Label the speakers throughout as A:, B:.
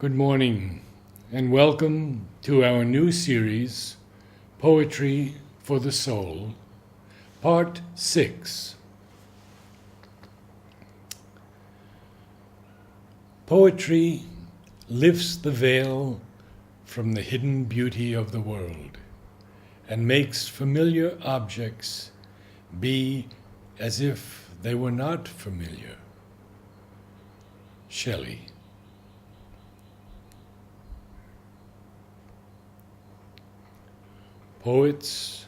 A: Good morning, and welcome to our new series, Poetry for the Soul, Part 6. Poetry lifts the veil from the hidden beauty of the world and makes familiar objects be as if they were not familiar. Shelley. Poets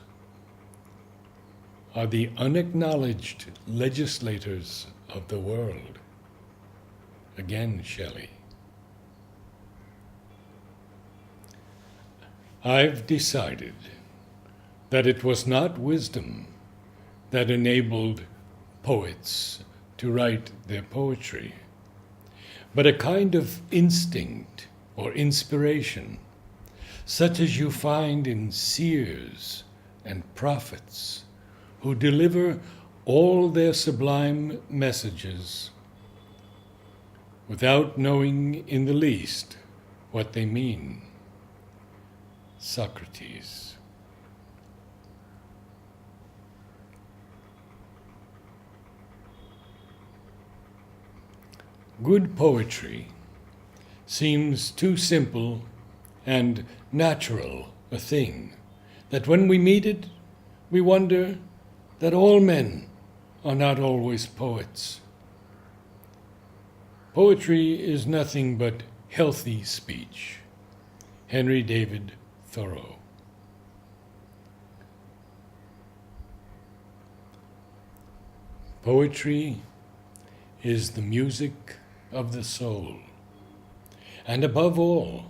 A: are the unacknowledged legislators of the world. Again, Shelley. I've decided that it was not wisdom that enabled poets to write their poetry, but a kind of instinct or inspiration, such as you find in seers and prophets who deliver all their sublime messages without knowing in the least what they mean. Socrates. Good poetry seems too simple and natural a thing, that when we meet it, we wonder that all men are not always poets. Poetry is nothing but healthy speech. Henry David Thoreau. Poetry is the music of the soul, and above all,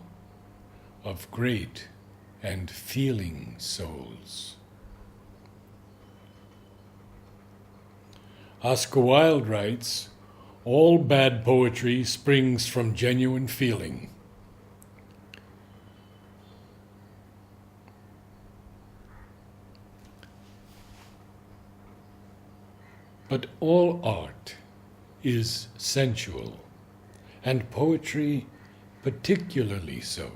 A: of great and feeling souls. Oscar Wilde writes, "All bad poetry springs from genuine feeling." But all art is sensual, and poetry particularly so.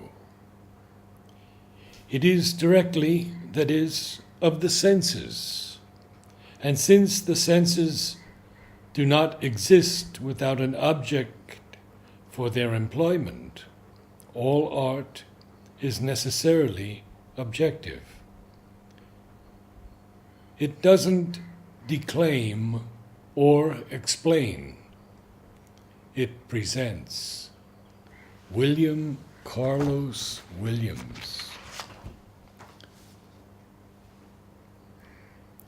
A: It is directly, that is, of the senses. And since the senses do not exist without an object for their employment, all art is necessarily objective. It doesn't declaim or explain. It presents. William Carlos Williams.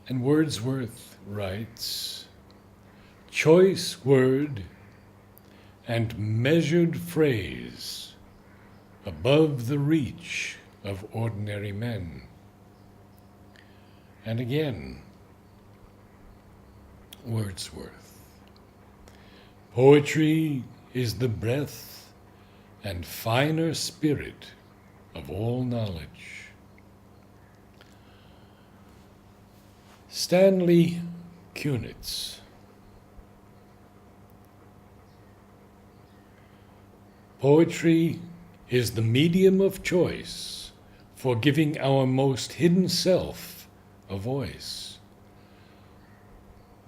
A: And Wordsworth writes, "Choice word and measured phrase above the reach of ordinary men." And again, Wordsworth, "Poetry is the breath and finer spirit of all knowledge." Stanley Kunitz. Poetry is the medium of choice for giving our most hidden self a voice.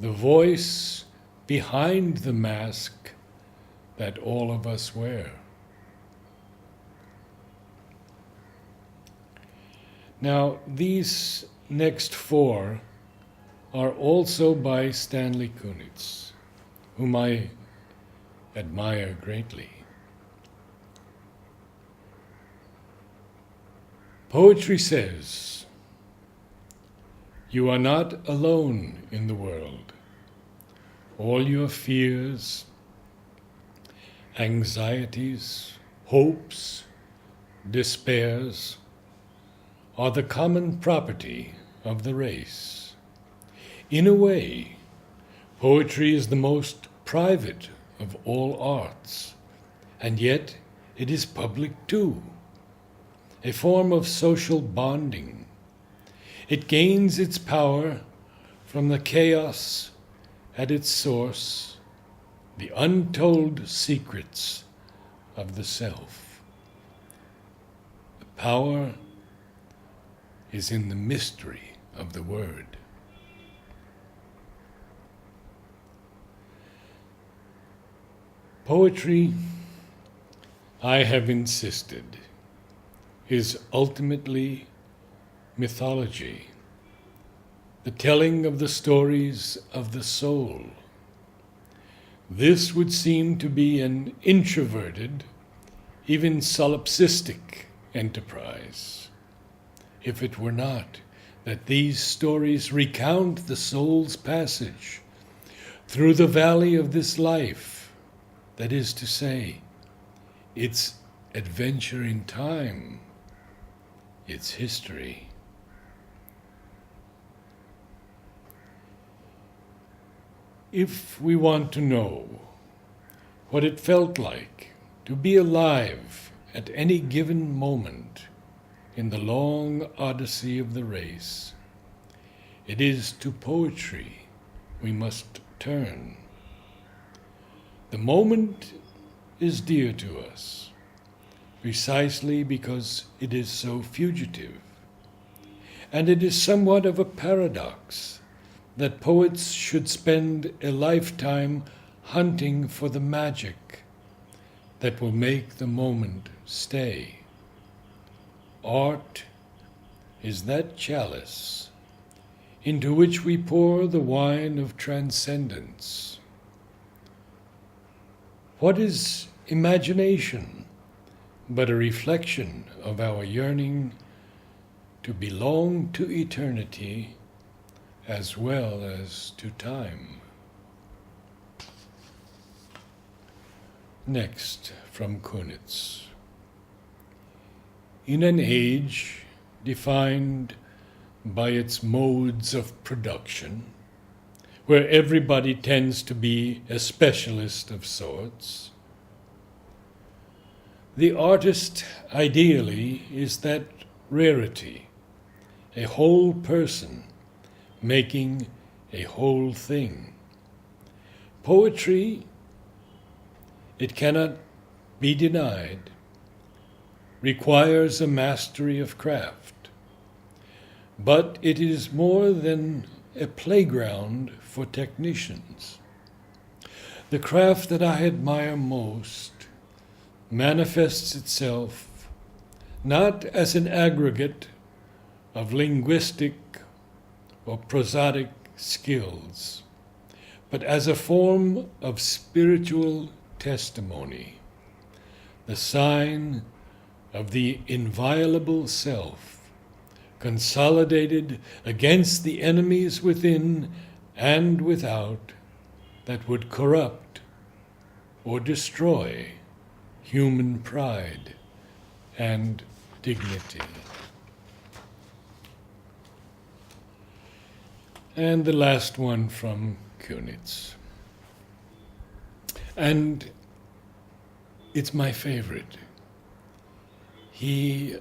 A: The voice behind the mask that all of us wear. Now, these next four are also by Stanley Kunitz, whom I admire greatly. Poetry says, "You are not alone in the world. All your fears, anxieties, hopes, despairs are the common property of the race. In a way, poetry is the most private of all arts, and yet it is public too, a form of social bonding. It gains its power from the chaos at its source, the untold secrets of the self." power is in the mystery of the word. Poetry, I have insisted, is ultimately mythology, the telling of the stories of the soul. This would seem to be an introverted, even solipsistic enterprise, if it were not that these stories recount the soul's passage through the valley of this life, that is to say, its adventure in time, its history. If we want to know what it felt like to be alive at any given moment in the long odyssey of the race, it is to poetry we must turn. The moment is dear to us, precisely because it is so fugitive. And it is somewhat of a paradox that poets should spend a lifetime hunting for the magic that will make the moment stay. Art is that chalice into which we pour the wine of transcendence. What is imagination but a reflection of our yearning to belong to eternity as well as to time? Next, from Kunitz. In an age defined by its modes of production, where everybody tends to be a specialist of sorts, the artist ideally is that rarity, a whole person making a whole thing. Poetry, it cannot be denied, requires a mastery of craft, but it is more than a playground for technicians. The craft that I admire most manifests itself not as an aggregate of linguistic or prosodic skills, but as a form of spiritual testimony, the sign of the inviolable self, consolidated against the enemies within and without that would corrupt or destroy human pride and dignity. And the last one from Kunitz. And it's my favorite. He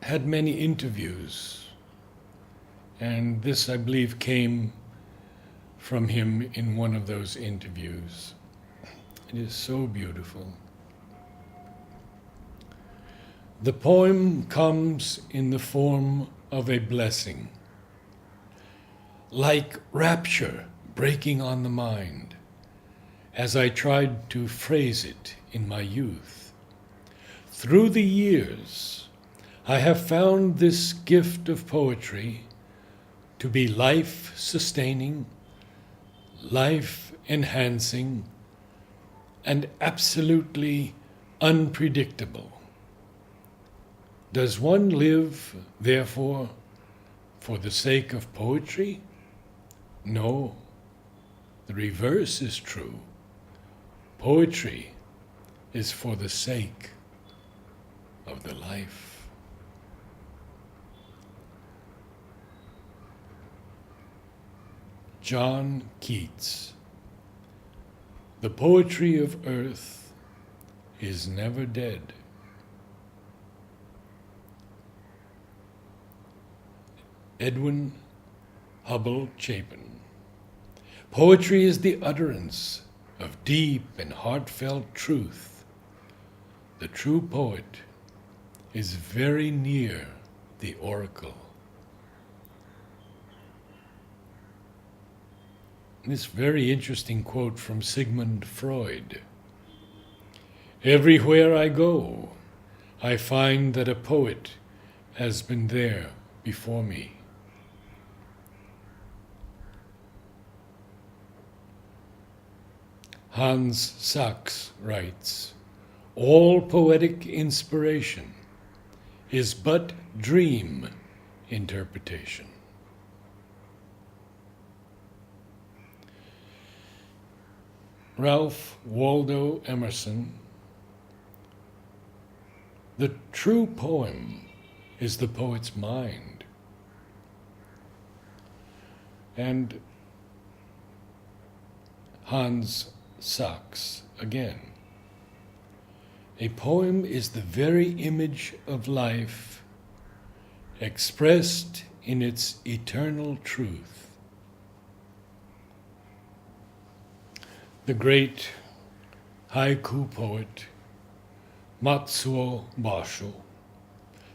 A: had many interviews, and this, I believe, came from him in one of those interviews. It is so beautiful. The poem comes in the form of a blessing, like rapture breaking on the mind, as I tried to phrase it in my youth. Through the years, I have found this gift of poetry to be life-sustaining, life-enhancing, and absolutely unpredictable. Does one live, therefore, for the sake of poetry? No, the reverse is true. Poetry is for the sake of the life. John Keats. The poetry of earth is never dead. Edwin Hubble Chapin. Poetry is the utterance of deep and heartfelt truth. The true poet is very near the oracle. This very interesting quote from Sigmund Freud. Everywhere I go, I find that a poet has been there before me. Hans Sachs writes, all poetic inspiration is but dream interpretation. Ralph Waldo Emerson, the true poem is the poet's mind. And Hans Sachs again, a poem is the very image of life expressed in its eternal truth. The great haiku poet Matsuo Basho,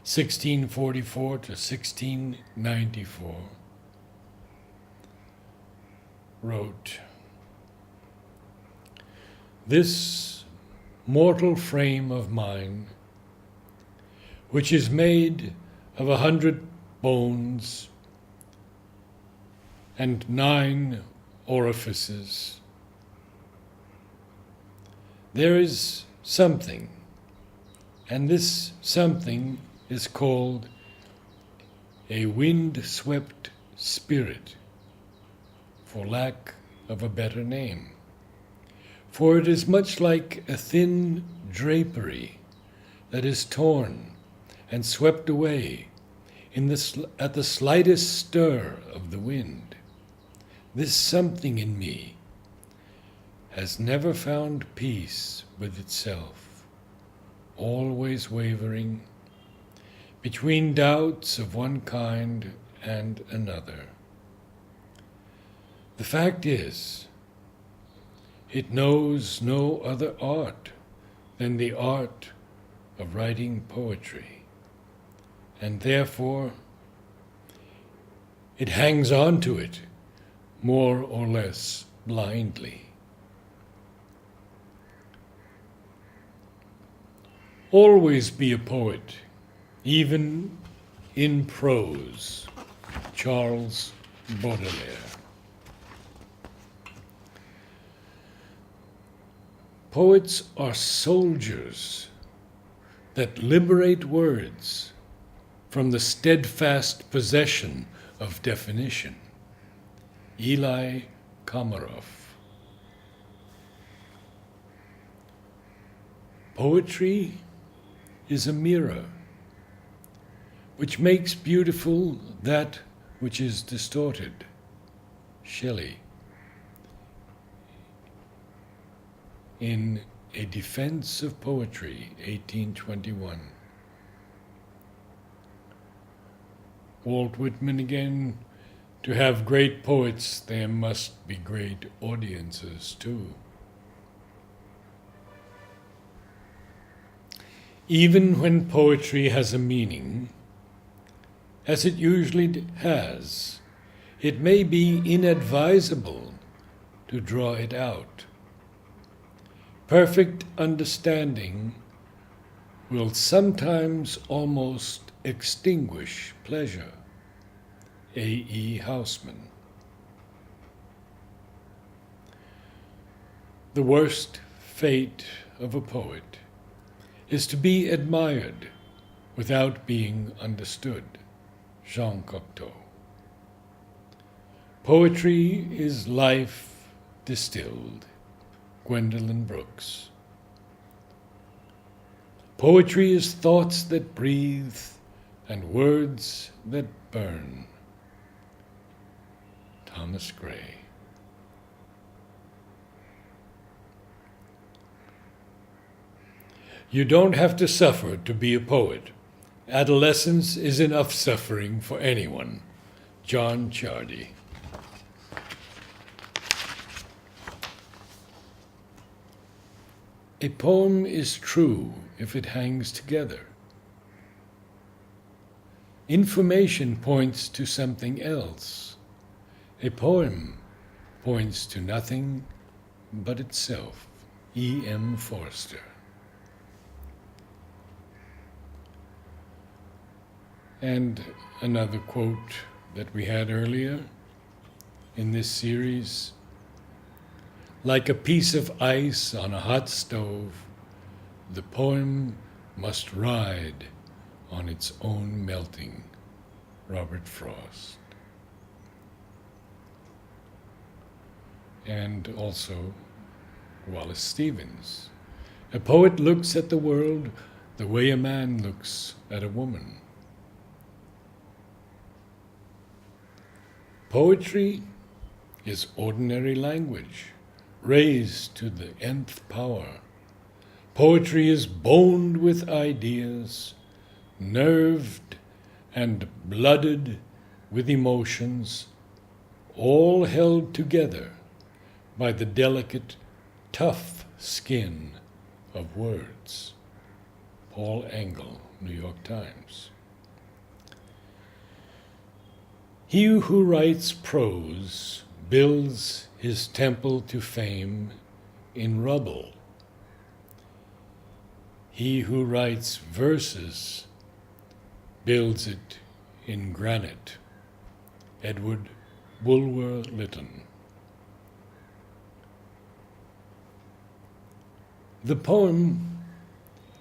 A: 1644 to 1694, wrote, this mortal frame of mine, which is made of 100 bones and 9 orifices, there is something, and this something is called a wind-swept spirit, for lack of a better name. For it is much like a thin drapery that is torn and swept away at the slightest stir of the wind. This something in me has never found peace with itself, always wavering between doubts of one kind and another. The fact is, it knows no other art than the art of writing poetry, and therefore it hangs on to it more or less blindly. Always be a poet, even in prose. Charles Baudelaire. Poets are soldiers that liberate words from the steadfast possession of definition. Eli Komarov. Poetry is a mirror which makes beautiful that which is distorted. Shelley. In A Defense of Poetry, 1821. Walt Whitman again, to have great poets, there must be great audiences too. Even when poetry has a meaning, as it usually has, it may be inadvisable to draw it out. Perfect understanding will sometimes almost extinguish pleasure. A.E. Housman. The worst fate of a poet is to be admired without being understood. Jean Cocteau. Poetry is life distilled. Gwendolyn Brooks. Poetry is thoughts that breathe and words that burn. Thomas Gray. You don't have to suffer to be a poet. Adolescence is enough suffering for anyone. John Chardy. A poem is true if it hangs together. Information points to something else. A poem points to nothing but itself. E.M. Forster. And another quote that we had earlier in this series: like a piece of ice on a hot stove, the poem must ride on its own melting. Robert Frost. And also Wallace Stevens. A poet looks at the world the way a man looks at a woman. Poetry is ordinary language, raised to the nth power. Poetry is boned with ideas, nerved and blooded with emotions, all held together by the delicate, tough skin of words. Paul Engel, New York Times. He who writes prose builds his temple to fame in rubble. He who writes verses builds it in granite. Edward Bulwer Lytton. The poem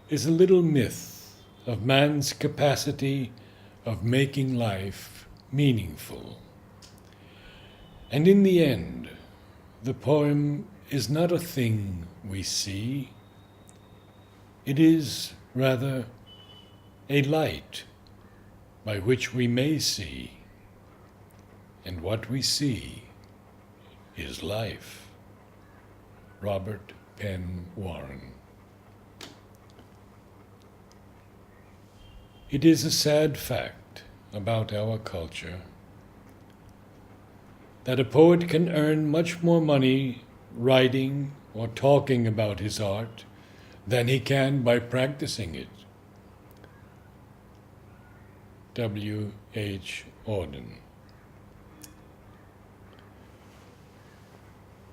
A: is a little myth of man's capacity of making life meaningful. And in the end, the poem is not a thing we see. It is, rather, a light by which we may see, and what we see is life. Robert Penn Warren. It is a sad fact about our culture that a poet can earn much more money writing or talking about his art than he can by practicing it. W. H. Auden.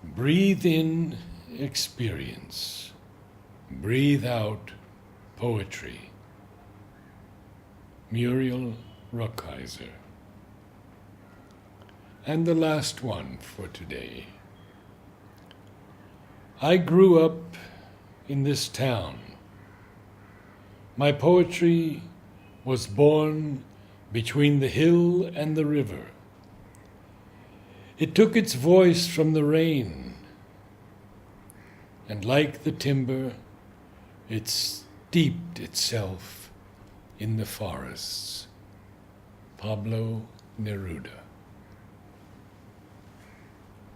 A: Breathe in experience. Breathe out poetry. Muriel Rukeyser. And the last one for today. I grew up in this town. My poetry was born between the hill and the river. It took its voice from the rain, and like the timber, it steeped itself in the forests. Pablo Neruda.